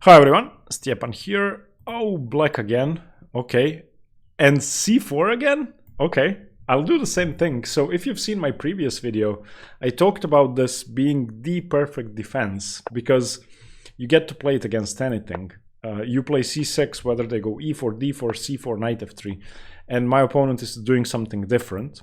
Hi everyone, Stepan here. Oh, black again. Okay. And c4 again? Okay. I'll do the same thing. So if you've seen my previous video, I talked about this being the perfect defense because you get to play it against anything. You play c6, whether they go e4, d4, c4, knight f3, and my opponent is doing something different.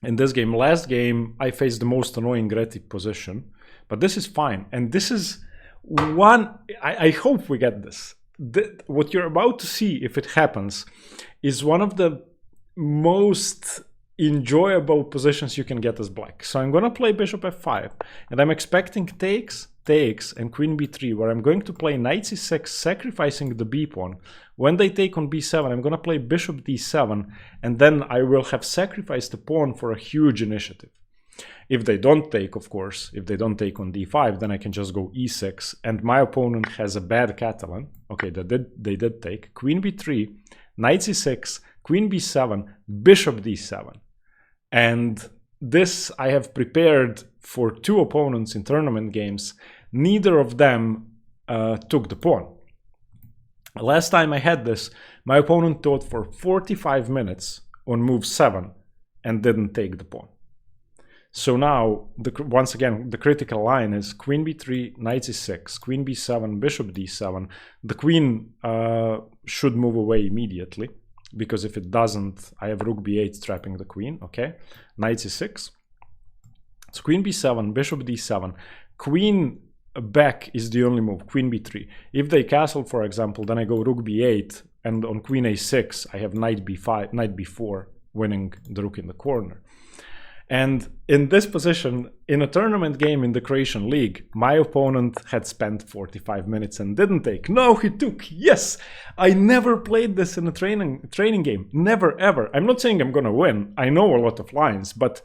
In this game, last game, I faced the most annoying Reti position, but this is fine. And this is one, I hope we get this. What you're about to see, if it happens, is one of the most enjoyable positions you can get as black. So I'm going to play bishop f5, and I'm expecting takes, and queen b3, where I'm going to play knight c6, sacrificing the b pawn. When they take on b7, I'm going to play bishop d7, and then I will have sacrificed the pawn for a huge initiative. If they don't take, of course, if they don't take on d5, then I can just go e6, and my opponent has a bad Catalan. Okay, they did take. Queen b3, knight c6, queen b7, bishop d7. And this I have prepared for two opponents in tournament games. Neither of them took the pawn. Last time I had this, my opponent thought for 45 minutes on move 7 and didn't take the pawn. So now, once again, the critical line is queen b3, knight c6, queen b7, bishop d7. The queen should move away immediately, because if it doesn't, I have rook b8 trapping the queen, okay? Knight c6. So queen b7, bishop d7. Queen back is the only move, queen b3. If they castle, for example, then I go rook b8, and on queen a6, I have knight b5, knight b4, winning the rook in the corner. And in this position, in a tournament game in the Croatian League, my opponent had spent 45 minutes and didn't take. No, he took. Yes, I never played this in a training game. Never, ever. I'm not saying I'm going to win. I know a lot of lines, but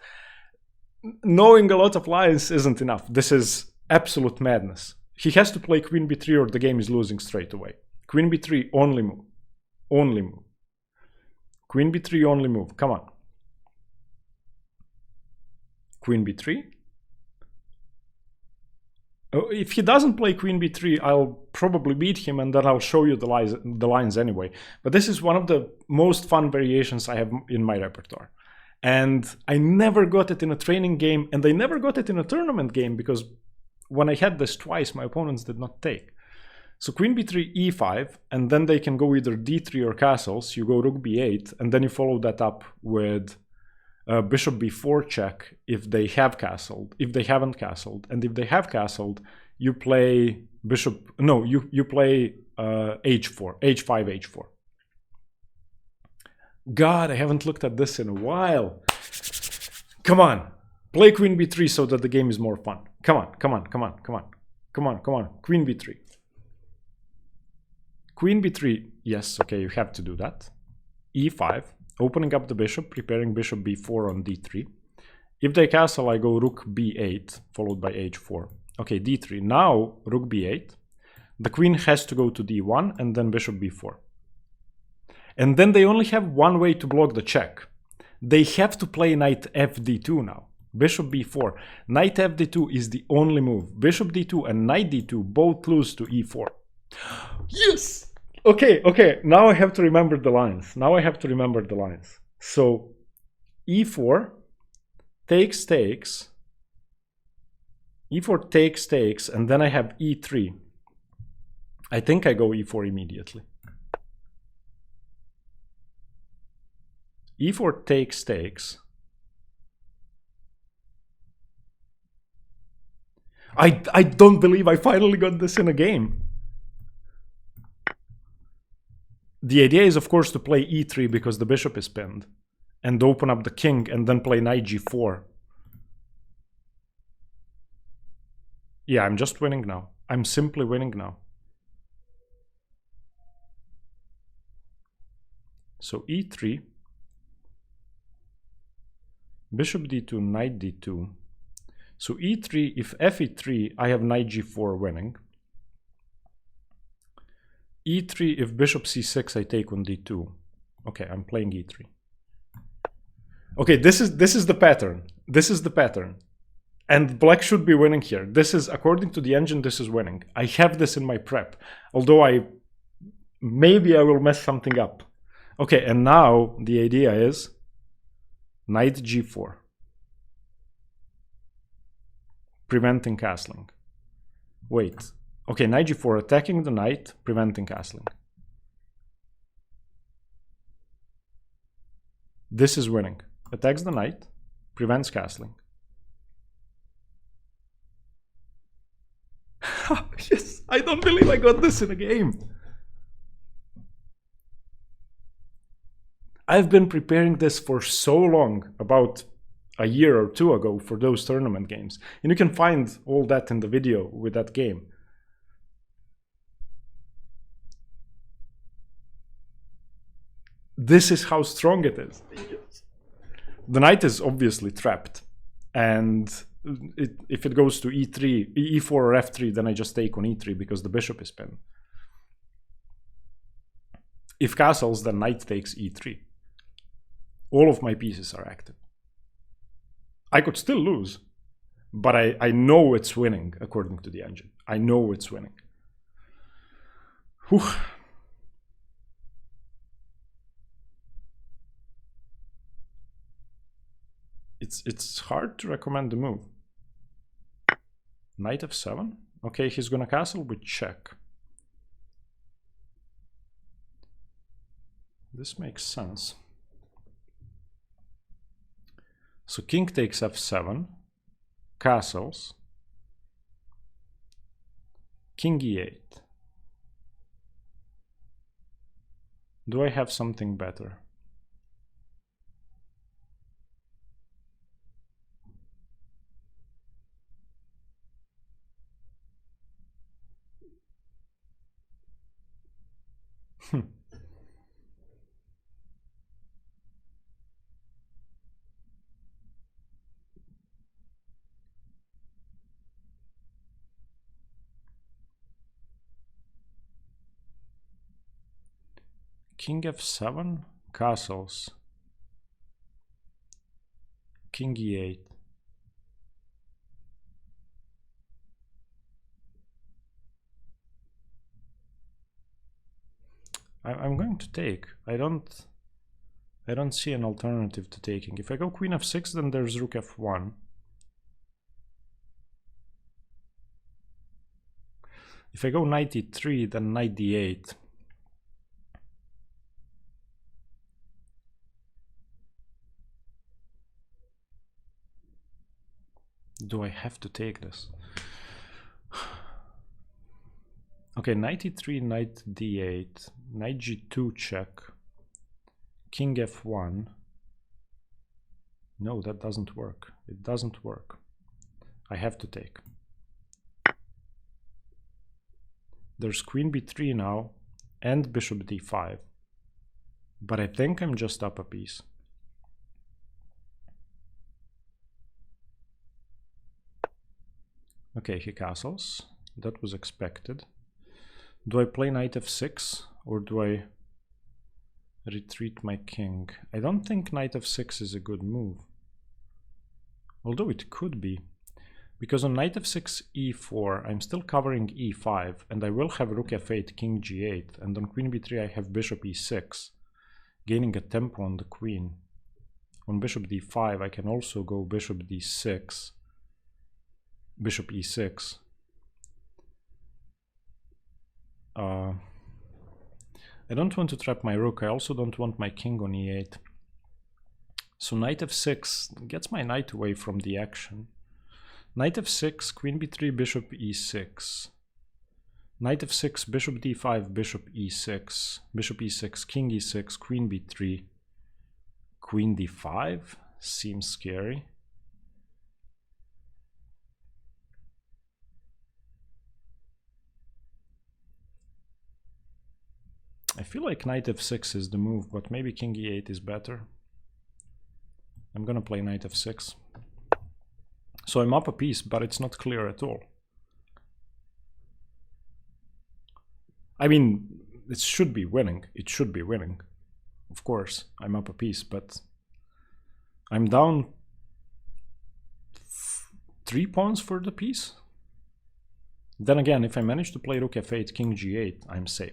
knowing a lot of lines isn't enough. This is absolute madness. He has to play queen b3 or the game is losing straight away. Queen b3, only move. Only move. Queen b3, only move. Come on. Queen b3. Oh, if he doesn't play queen b3, I'll probably beat him, and then I'll show you the lines anyway. But this is one of the most fun variations I have in my repertoire. And I never got it in a training game, and I never got it in a tournament game, because when I had this twice, my opponents did not take. So queen b3, e5, and then they can go either d3 or castles. You go rook b8, and then you follow that up with bishop b4 check if they have castled, if they haven't castled, and if they have castled, you play bishop, no, you play h4, h5, h4. God, I haven't looked at this in a while. Come on, play queen b3 so that the game is more fun. Come on, come on, come on, come on, come on, come on, queen b3. Queen b3, yes, okay, you have to do that. e5. Opening up the bishop, preparing bishop b4 on d3. If they castle, I go rook b8, followed by h4. Okay, d3. Now, rook b8. The queen has to go to d1, and then bishop b4. And then they only have one way to block the check. They have to play knight fd2 now. Bishop b4. Knight fd2 is the only move. Bishop d2 and knight d2 both lose to e4. Yes! Okay, now I have to remember the lines. So, e4 takes, e4 takes, and then I have e3. I think I go e4 immediately. e4 takes. I don't believe I finally got this in a game. The idea is, of course, to play e3 because the bishop is pinned, and open up the king, and then play knight g4. Yeah, I'm just winning now. I'm simply winning now. So e3, bishop d2, knight d2. So e3, if fe3, I have knight g4 winning. e3, if bishop c6, I take on d2. Okay, I'm playing e3. Okay, this is the pattern. This is the pattern. And black should be winning here. This is, according to the engine, this is winning. I have this in my prep, although maybe I will mess something up. Okay, and now the idea is knight g4, preventing castling. Wait, okay, knight g4, attacking the knight, preventing castling. This is winning. Attacks the knight, prevents castling. Yes, I don't believe I got this in a game. I've been preparing this for so long, about a year or two ago, for those tournament games. And you can find all that in the video with that game. This is how strong it is. The knight is obviously trapped. And if it goes to e3, e4 or f3, then I just take on e3 because the bishop is pinned. If castles, then knight takes e3. All of my pieces are active. I could still lose, but I know it's winning according to the engine. I know it's winning. Whew. It's hard to recommend the move. Knight f7. Okay, he's gonna castle with check. This makes sense. So king takes f7, castles, king e8. Do I have something better? King f7, castles, king e8. I'm going to take. I don't see an alternative to taking. If I go queen f6, then there's rook f1. If I go knight e3, then knight d8. Do I have to take this? Okay, knight e3, knight d8, knight g2 check, king f1. No, that doesn't work. It doesn't work. I have to take. There's queen b3 now and bishop d5. But I think I'm just up a piece. Okay, he castles. That was expected. Do I play knight f6 or do I retreat my king? I don't think knight f6 is a good move. Although it could be. Because on knight f6, e4, I'm still covering e5 and I will have rook f8, king g8, and on queen b3 I have bishop e6, gaining a tempo on the queen. On bishop d5 I can also go bishop d6, bishop e6. I don't want to trap my rook. I also don't want my king on e8. So knight f6 gets my knight away from the action. Knight f6, queen b3, bishop e6. Knight f6, bishop d5, bishop e6. Bishop e6, king e6, queen b3. Queen d5 seems scary. I feel like knight f6 is the move, but maybe king e8 is better. I'm gonna play knight f6. So I'm up a piece, but it's not clear at all. I mean, it should be winning. It should be winning. Of course, I'm up a piece, but I'm down 3 pawns for the piece. Then again, if I manage to play rook f8, king g8, I'm safe.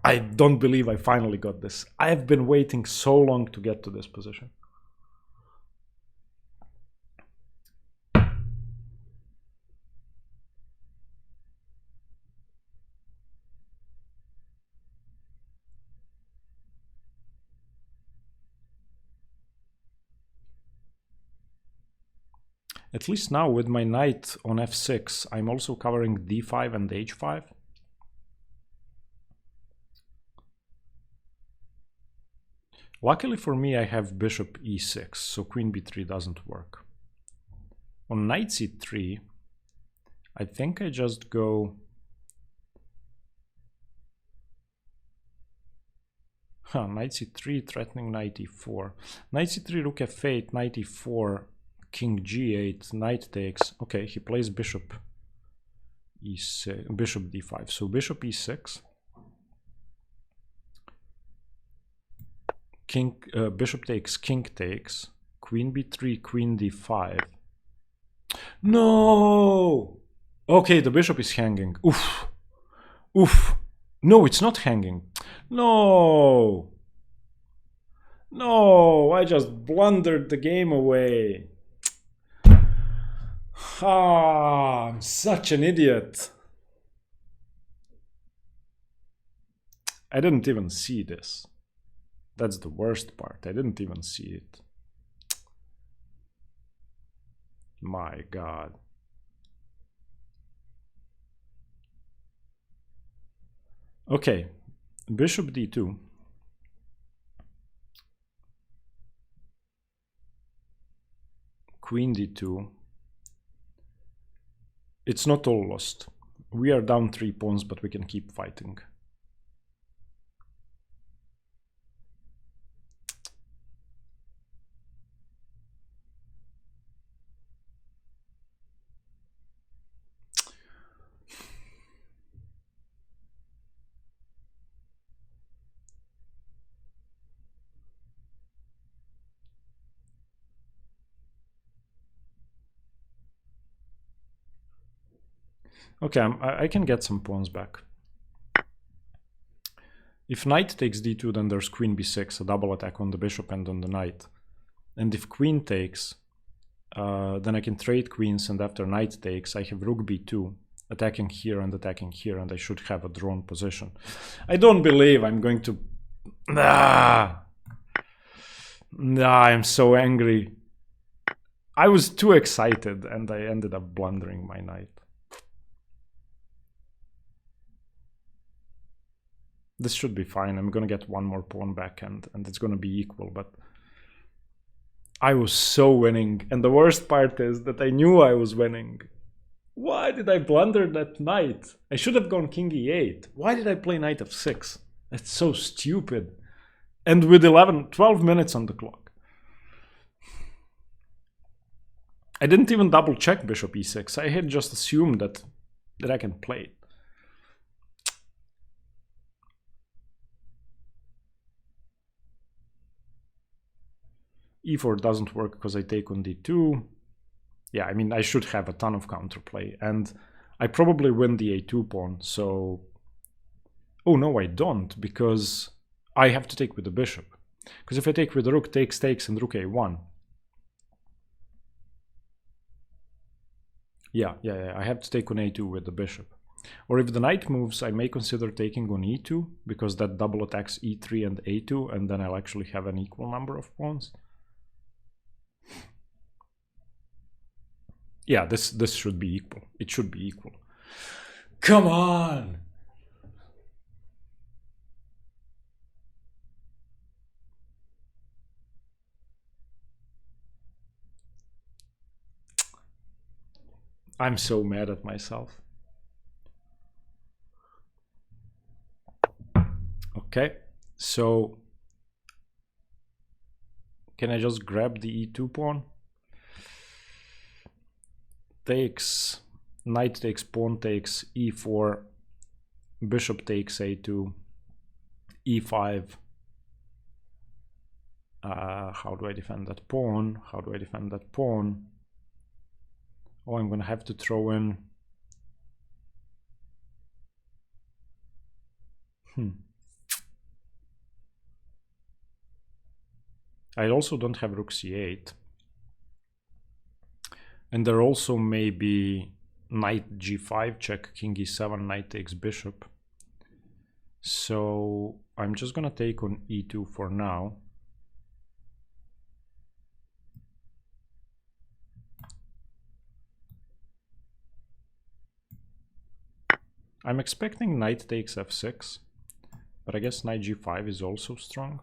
I don't believe I finally got this. I have been waiting so long to get to this position. At least now with my knight on f6, I'm also covering d5 and h5. Luckily for me, I have bishop e6, so queen b3 doesn't work. On knight c3, I think I just go... knight c3 threatening knight e4. Knight c3, rook f8, knight e4, king g8, knight takes. Okay, he plays bishop e6, bishop d5. So bishop e6, king, bishop takes, king takes, queen b3, queen d5. No! Okay, the bishop is hanging. Oof. Oof. No, it's not hanging. No! No, I just blundered the game away. Ah, I'm such an idiot. I didn't even see this. That's the worst part. I didn't even see it. My God. Okay, bishop d2. Queen d2. It's not all lost. We are down 3 pawns, but we can keep fighting. Okay, I can get some pawns back. If knight takes d2, then there's queen b6, a double attack on the bishop and on the knight. And if queen takes, then I can trade queens, and after knight takes, I have rook b2, attacking here, and I should have a drawn position. I don't believe I'm going to... I'm so angry. I was too excited, and I ended up blundering my knight. This should be fine. I'm gonna get one more pawn back, and it's gonna be equal, but I was so winning. And the worst part is that I knew I was winning. Why did I blunder that knight? I should have gone king e8. Why did I play knight f6? That's so stupid. And with 12 minutes on the clock. I didn't even double check bishop e6. I had just assumed that I can play it. e4 doesn't work because I take on d2. Yeah, I mean, I should have a ton of counterplay, and I probably win the a2 pawn, so... Oh, no, I don't, because I have to take with the bishop. Because if I take with the rook, takes, and rook a1. Yeah, I have to take on a2 with the bishop. Or if the knight moves, I may consider taking on e2, because that double attacks e3 and a2, and then I'll actually have an equal number of pawns. Yeah, this should be equal. It should be equal. Come on! I'm so mad at myself. Okay, so can I just grab the e2 pawn? Takes, knight takes, pawn takes, e4, bishop takes a2, e5, How do I defend that pawn? How do I defend that pawn? Oh, I'm gonna have to throw in. I also don't have rook c8. And there also may be knight g5 check, king e7, knight takes bishop. So I'm just gonna take on e2 for now. I'm expecting knight takes f6, but I guess knight g5 is also strong.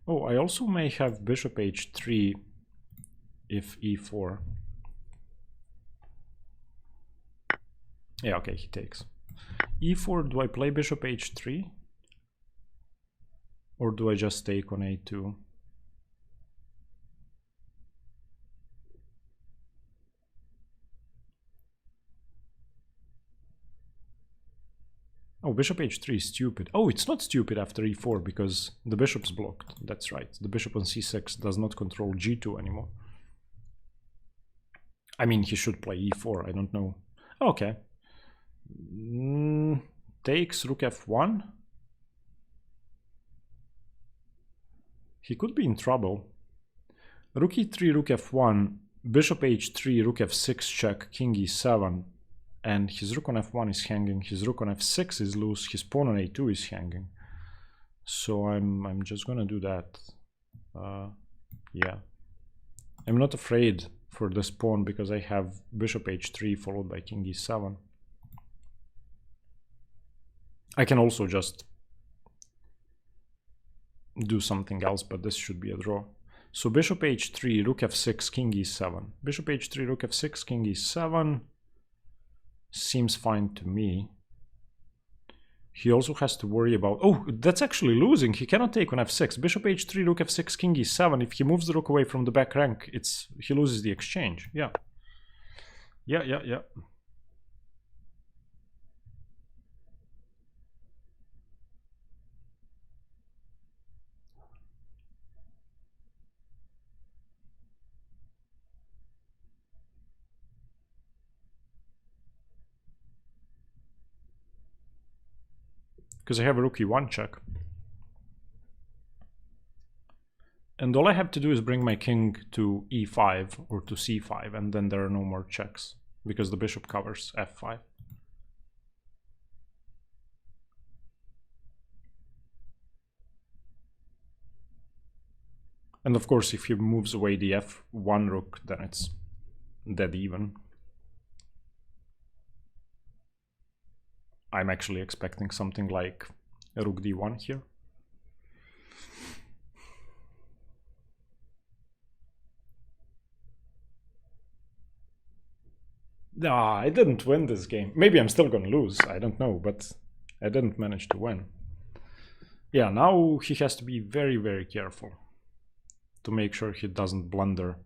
Oh, I also may have bishop h3 if e4. Yeah, okay, he takes. e4, do I play bishop h3? Or do I just take on a2? Oh, bishop h3 is stupid. Oh, it's not stupid after e4 because the bishop's blocked. That's right. The bishop on c6 does not control g2 anymore. I mean, he should play e4. I don't know. Okay. Takes rook f1. He could be in trouble. Rook e3, rook f1, bishop h3, rook f6 check, king e7. And his rook on f1 is hanging, his rook on f6 is loose, his pawn on a2 is hanging. So I'm just gonna do that. Yeah. I'm not afraid for this pawn because I have bishop h3 followed by king e7. I can also just do something else, but this should be a draw. So bishop h3, rook f6, king e7. Bishop h3, rook f6, king e7. Seems fine to me. He also has to worry about... Oh, that's actually losing. He cannot take on f6. Bishop h3, rook f6, king e7. If he moves the rook away from the back rank, he loses the exchange. Yeah. Yeah. Because I have a rook e1 check. And all I have to do is bring my king to e5 or to c5, and then there are no more checks, because the bishop covers f5. And of course, if he moves away the f1 rook, then it's dead even. I'm actually expecting something like a rook d1 here. Ah, I didn't win this game. Maybe I'm still gonna lose, I don't know, but I didn't manage to win. Yeah, now he has to be very, very careful to make sure he doesn't blunder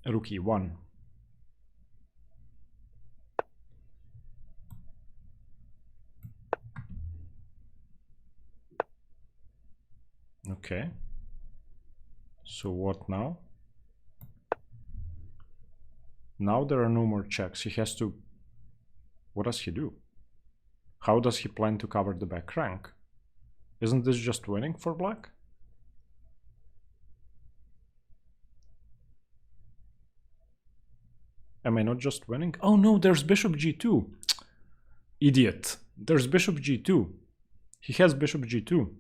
rook e1. Okay. So what now? Now there are no more checks. He has to... What does he do? How does he plan to cover the back rank? Isn't this just winning for black? Am I not just winning? Oh no, there's bishop g2. Idiot. There's bishop g2. He has bishop g2.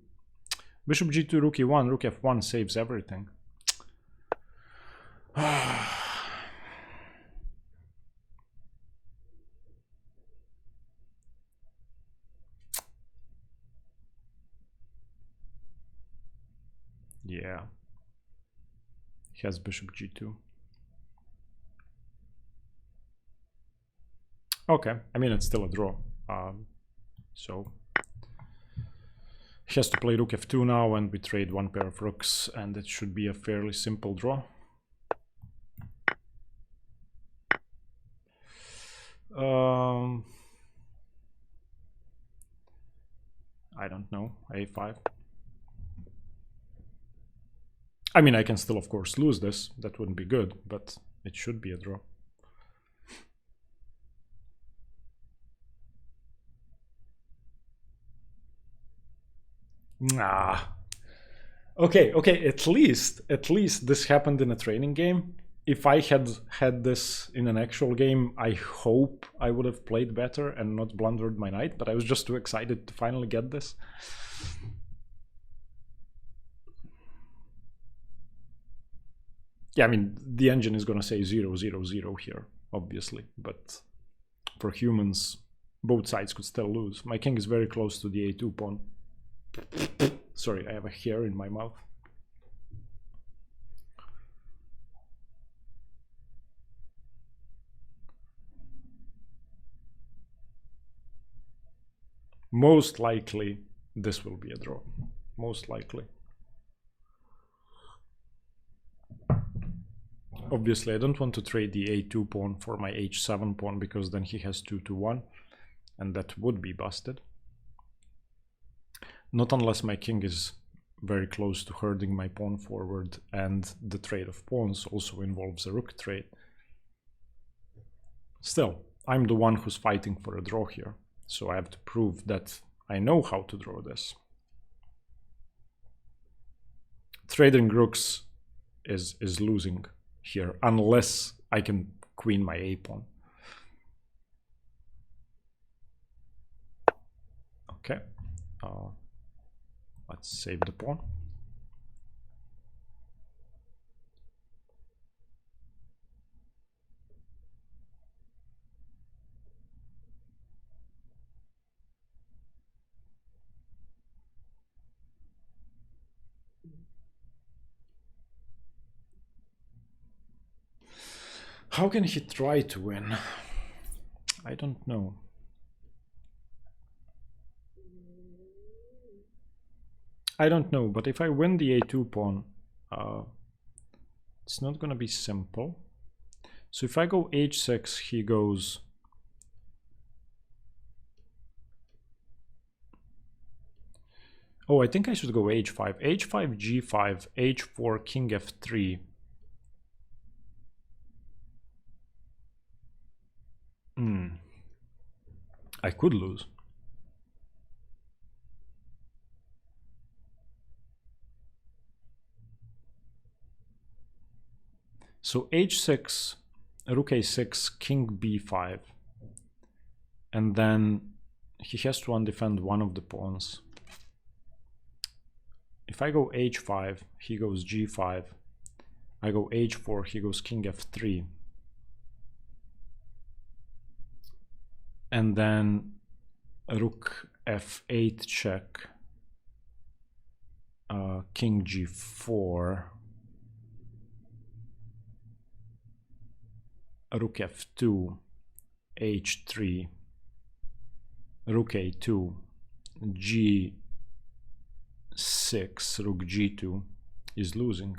Bishop g2, rook e1, rook f1 saves everything. Yeah. He has bishop g2. Okay, I mean, it's still a draw. So He has to play rook f2 now, and we trade one pair of rooks, and it should be a fairly simple draw. I don't know, a5. I mean, I can still, of course, lose this. That wouldn't be good, but it should be a draw. Nah. Okay, at least this happened in a training game. If I had had this in an actual game, I hope I would have played better and not blundered my knight, but I was just too excited to finally get this. Yeah, I mean, the engine is gonna say 0, 0, 0 here, obviously, but for humans, both sides could still lose. My king is very close to the a2 pawn. Sorry, I have a hair in my mouth. Most likely, this will be a draw. Most likely. Obviously, I don't want to trade the a2 pawn for my h7 pawn, because then he has 2 to 1, and that would be busted. Not unless my king is very close to herding my pawn forward, and the trade of pawns also involves a rook trade. Still, I'm the one who's fighting for a draw here, so I have to prove that I know how to draw this. Trading rooks is losing here, unless I can queen my a pawn. Okay, let's save the pawn. How can he try to win? I don't know. I don't know, but if I win the a2 pawn, it's not going to be simple. So if I go h6, he goes... Oh, I think I should go h5. h5, g5, h4, king f3. I could lose. So h6, rook a6, king b5. And then he has to undefend one of the pawns. If I go h5, he goes g5. I go h4, he goes king f3. And then rook f8 check, king g4, rook f2, h3, rook a2, g6, rook g2 is losing.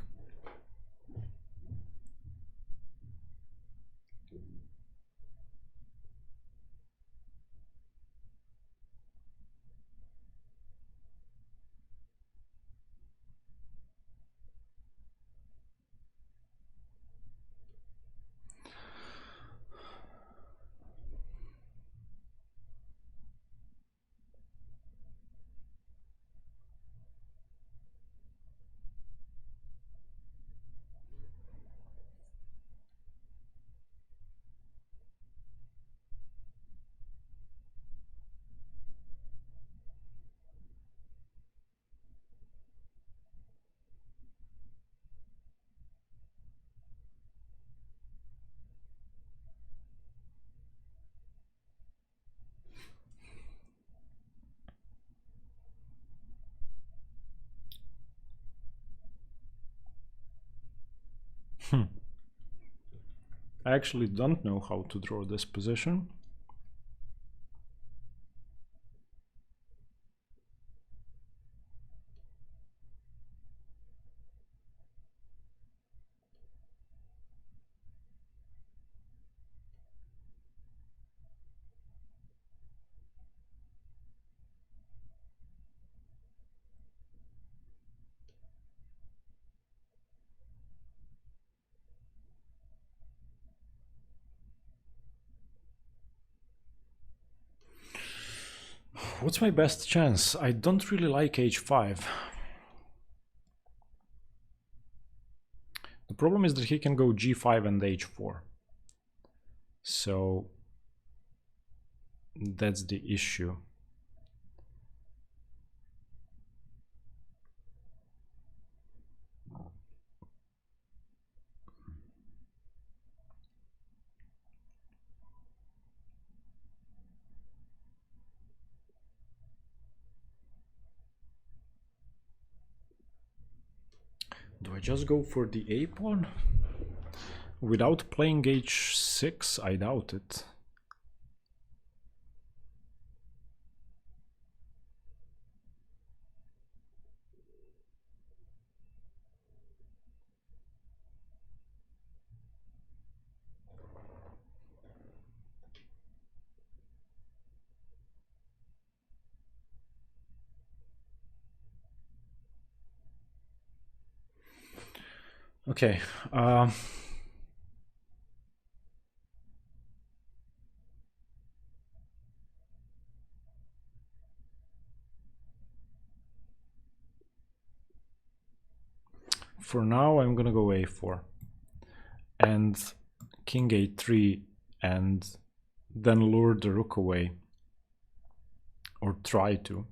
I actually don't know how to draw this position. What's my best chance? I don't really like h5. The problem is that he can go g5 and h4. So that's the issue. Do I just go for the a pawn? Without playing h6, I doubt it. Okay. For now, I'm gonna go a4 and king a3 and then lure the rook away, or try to.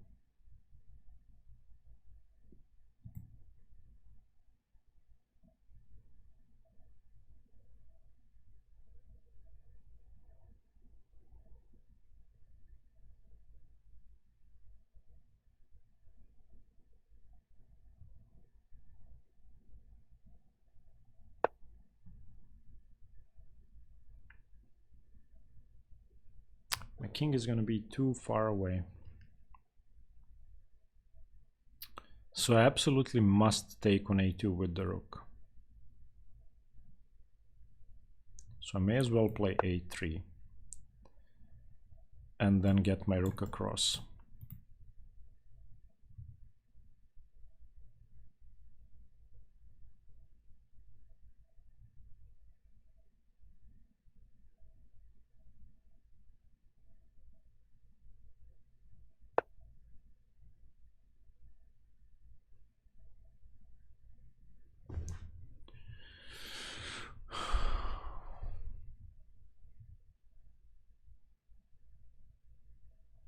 My king is going to be too far away. So I absolutely must take on a2 with the rook. So I may as well play a3 and then get my rook across.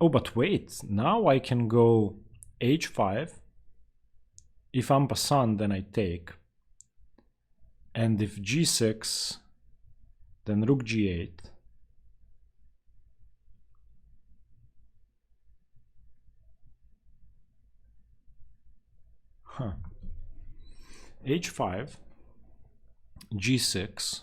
Oh, but wait, now I can go h5. If en passant, then I take. And if g6, then rook g8. Huh. h5, g6.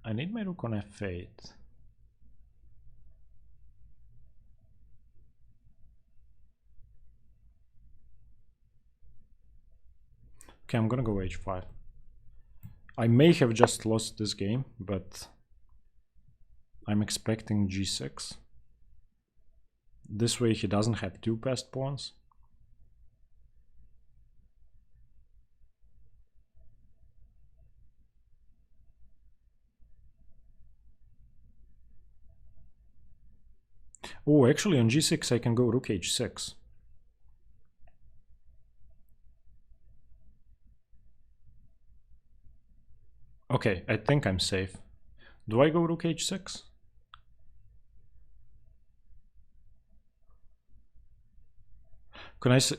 I need my rook on f8. Okay, I'm gonna go h5. I may have just lost this game, but I'm expecting g6. This way he doesn't have two passed pawns. Oh, actually on g6 I can go rook h6. Okay, I think I'm safe. Do I go rook h6?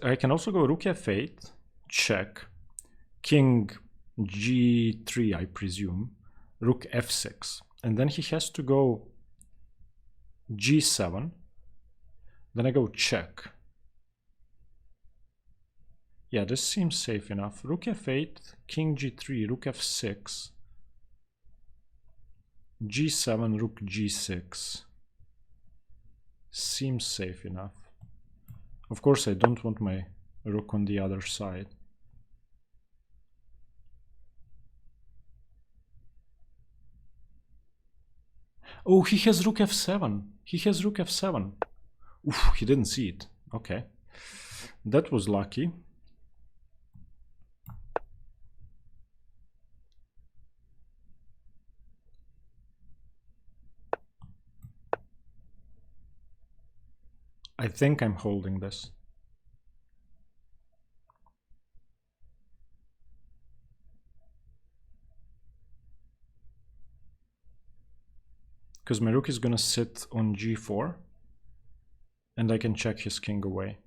I can also go rook f8, check, king g3 I presume, rook f6, and then he has to go g7, then I go check. Yeah, this seems safe enough. Rook f8, king g3, rook f6, g7, rook g6. Seems safe enough. Of course, I don't want my rook on the other side. Oh, he has rook f7. He has rook f7. Oof, he didn't see it. Okay. That was lucky. I think I'm holding this. Because my rook is gonna sit on g4, and I can check his king away.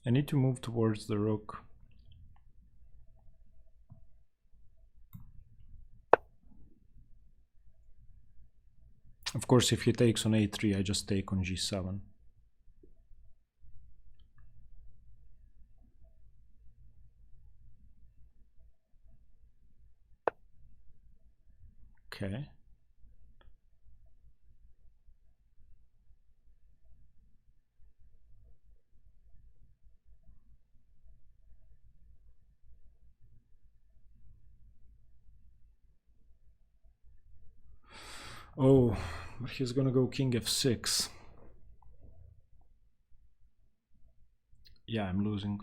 I need to move towards the rook. Of course, if he takes on a3, I just take on g7. Okay. Oh, but he's gonna go king f6. Yeah, I'm losing.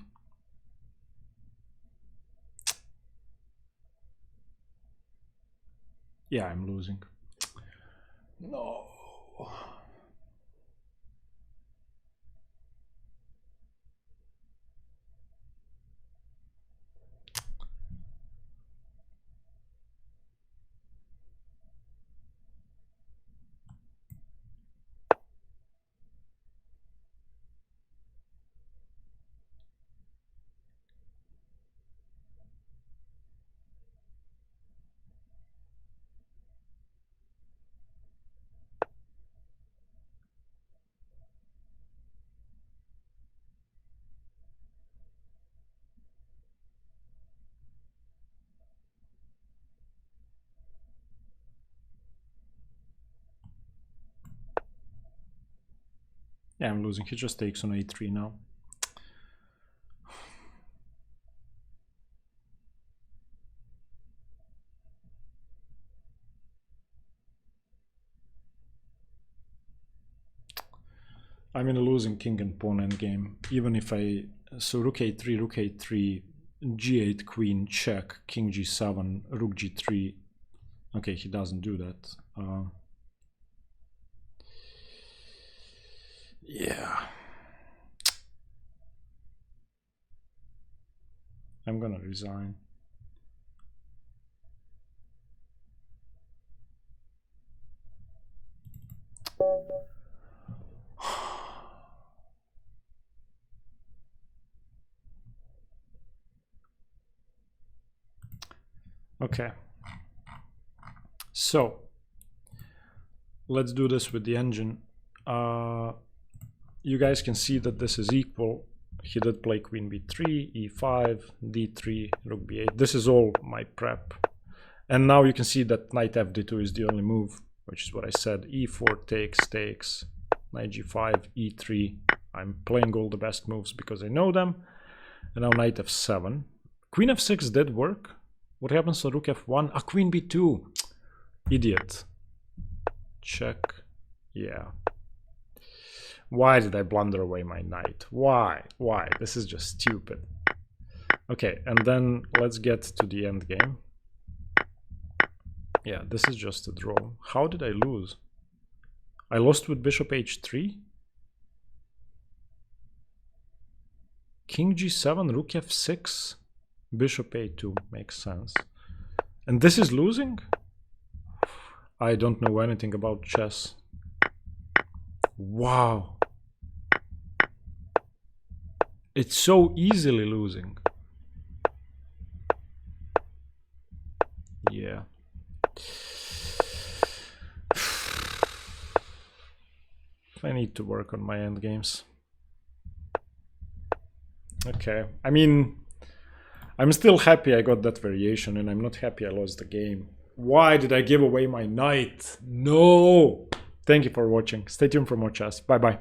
Yeah, I'm losing. No. Yeah, I'm losing. He just takes on a3 now. I'm in a losing king and pawn endgame. Even if I... So rook a3, g8, queen, check, king g7, rook g3. Okay, he doesn't do that. Yeah. I'm gonna resign. Okay. So, let's do this with the engine. You guys can see that this is equal. He did play queen b3, e5, d3, rook b8. This is all my prep. And now you can see that knight fd2 is the only move, which is what I said. e4 takes, knight g5, e3. I'm playing all the best moves because I know them. And now knight f7. Queen f6 did work. What happens to rook f1? Ah, queen b2. Idiot. Check. Yeah. Why did I blunder away my knight? Why? Why? This is just stupid. Okay, and then let's get to the end game. Yeah, this is just a draw. How did I lose? I lost with bishop h3? King g7, rook f6, bishop a2. Makes sense. And this is losing? I don't know anything about chess. Wow. It's so easily losing. Yeah. I need to work on my endgames. Okay, I mean, I'm still happy I got that variation, and I'm not happy I lost the game. Why did I give away my knight? No! Thank you for watching. Stay tuned for more chess. Bye bye.